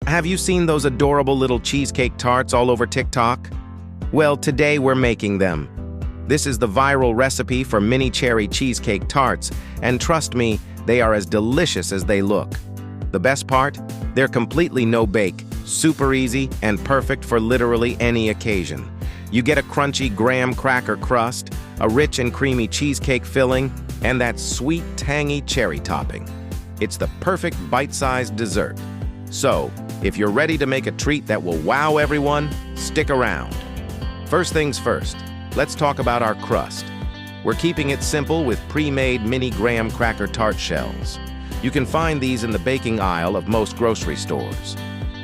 Have you seen those adorable little cheesecake tarts all over TikTok? Well, today we're making them. This is the viral recipe for mini cherry cheesecake tarts, and trust me, they are as delicious as they look. The best part? They're completely no-bake, super easy, and perfect for literally any occasion. You get a crunchy graham cracker crust, a rich and creamy cheesecake filling, and that sweet, tangy cherry topping. It's the perfect bite-sized dessert. So, if you're ready to make a treat that will wow everyone, stick around. First things first, let's talk about our crust. We're keeping it simple with pre-made mini graham cracker tart shells. You can find these in the baking aisle of most grocery stores.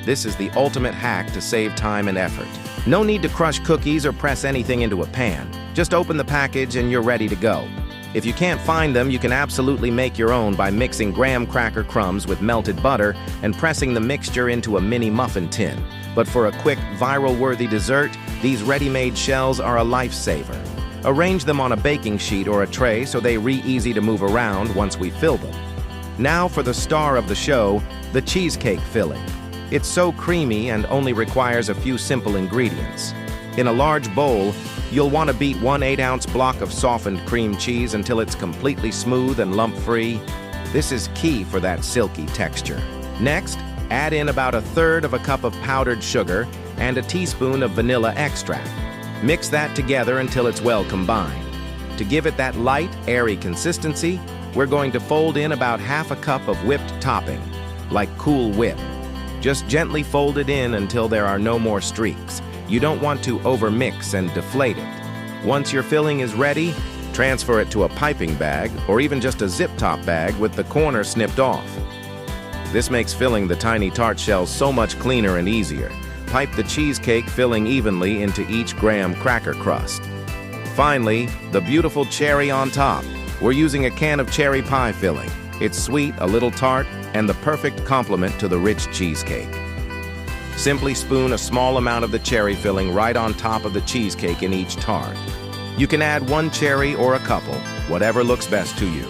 This is the ultimate hack to save time and effort. No need to crush cookies or press anything into a pan. Just open the package and you're ready to go. If you can't find them, you can absolutely make your own by mixing graham cracker crumbs with melted butter and pressing the mixture into a mini muffin tin. But for a quick, viral-worthy dessert, these ready-made shells are a lifesaver. Arrange them on a baking sheet or a tray so they're easy to move around once we fill them. Now for the star of the show, the cheesecake filling. It's so creamy and only requires a few simple ingredients. In a large bowl, you'll want to beat 1 8-ounce block of softened cream cheese until it's completely smooth and lump-free. This is key for that silky texture. Next, add in about 1/3 cup of powdered sugar and a teaspoon of vanilla extract. Mix that together until it's well combined. To give it that light, airy consistency, we're going to fold in about 1/2 cup of whipped topping, like Cool Whip. Just gently fold it in until there are no more streaks. You don't want to overmix and deflate it. Once your filling is ready, transfer it to a piping bag or even just a zip-top bag with the corner snipped off. This makes filling the tiny tart shells so much cleaner and easier. Pipe the cheesecake filling evenly into each graham cracker crust. Finally, the beautiful cherry on top. We're using a can of cherry pie filling. It's sweet, a little tart, and the perfect complement to the rich cheesecake. Simply spoon a small amount of the cherry filling right on top of the cheesecake in each tart. You can add 1 cherry or a couple, whatever looks best to you.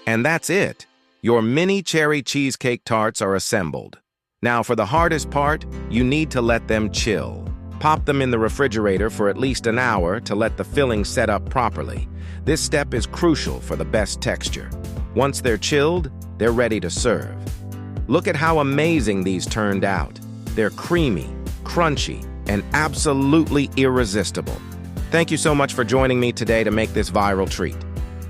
And that's it. Your mini cherry cheesecake tarts are assembled. Now for the hardest part, you need to let them chill. Pop them in the refrigerator for at least an hour to let the filling set up properly. This step is crucial for the best texture. Once they're chilled, they're ready to serve. Look at how amazing these turned out. They're creamy, crunchy, and absolutely irresistible. Thank you so much for joining me today to make this viral treat.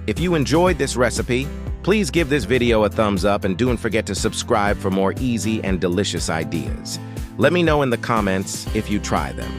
If you enjoyed this recipe, please give this video a thumbs up and don't forget to subscribe for more easy and delicious ideas. Let me know in the comments if you try them.